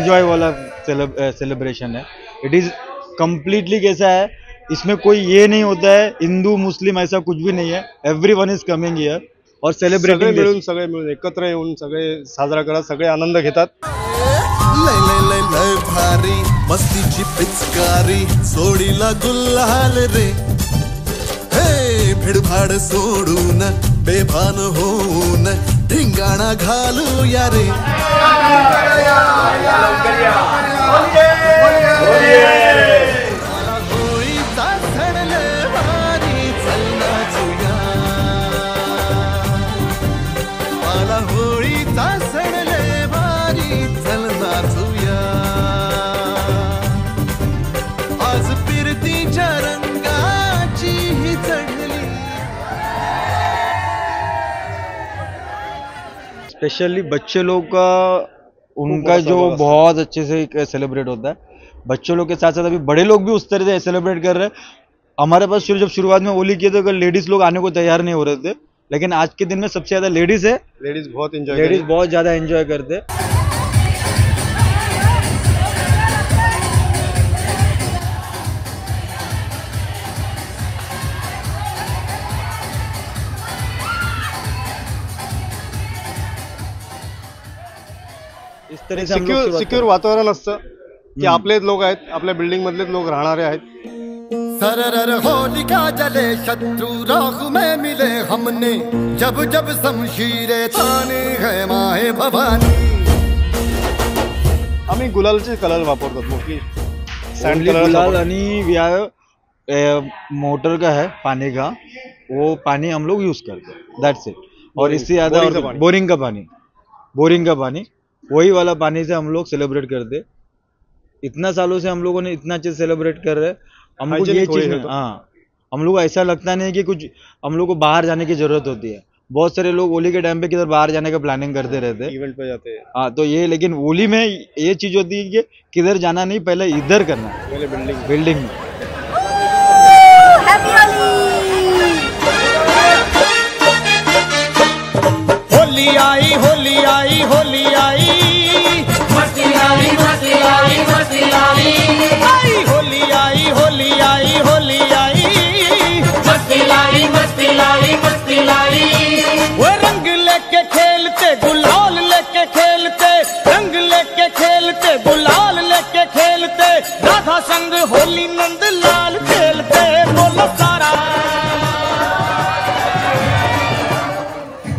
Enjoy वाला celebration है। It is completely कैसा है, इसमें कोई ये नहीं होता है हिंदू मुस्लिम, ऐसा कुछ भी नहीं है। एवरीवन इज कमिंग हियर और सेलिब्रेटिंग, सगळे मिळून एकत्र येऊन सगळे साजरा करतात, सगळे आनंद घेतात। लय लय लय लय भारी मस्तीची पिचकारी सोडीला गुलाल रे, हे भिडभाड सोडून बेभान होऊन धिंगाणा घालूया रे। होळीचा सण लय भारी चल नाचूया, मला होळीचा सण लय भारी चल नाचूया, आज फिरतीच्या रंगाची ही चढली। स्पेशली बच्चे लोग का उनका जो बहुत अच्छे से सेलिब्रेट होता है। बच्चों लोग के साथ साथ अभी बड़े लोग भी उस तरह से सेलिब्रेट कर रहे हैं। हमारे पास जब शुरुआत में होली किए तो लेडीज लोग आने को तैयार नहीं हो रहे थे, लेकिन आज के दिन में सबसे ज्यादा लेडीज है। लेडीज बहुत ज्यादा एंजॉय करते हैं। इस तरह से सिक्युअर वातावरण असतं की आपलेच लोक आहेत, आपल्या बिल्डिंग मधलेच लोक राहणारे आहेत। सरर होलिका जले शत्रु राह में मिले हमने, जब जब शमशीरे ताने है माहे भवानी। आम्ही गुलालचे कलर वापरतात, मोस्टली सैंड गुलाल आणि मोटर का है पानी का, वो पानी हम लोग यूज करते हैं, दैट्स इट। और इससे ज्यादा बोरिंग का पानी वही वाला पानी से हम लोग सेलिब्रेट करते। इतना सालों से हम लोगों ने इतना अच्छे सेलिब्रेट कर रहे हैं, हमको ये चीज हम लोग ऐसा लगता नहीं कि कुछ हम लोग को बाहर जाने की जरूरत होती है। बहुत सारे लोग होली के टाइम पे किधर बाहर जाने का प्लानिंग करते रहते हैं, इवेंट पे जाते हैं। हाँ, तो ये लेकिन होली में ये चीज होती है कि किधर जाना नहीं, पहले इधर करना, पहले बिल्डिंग में। होली आई होली आई होली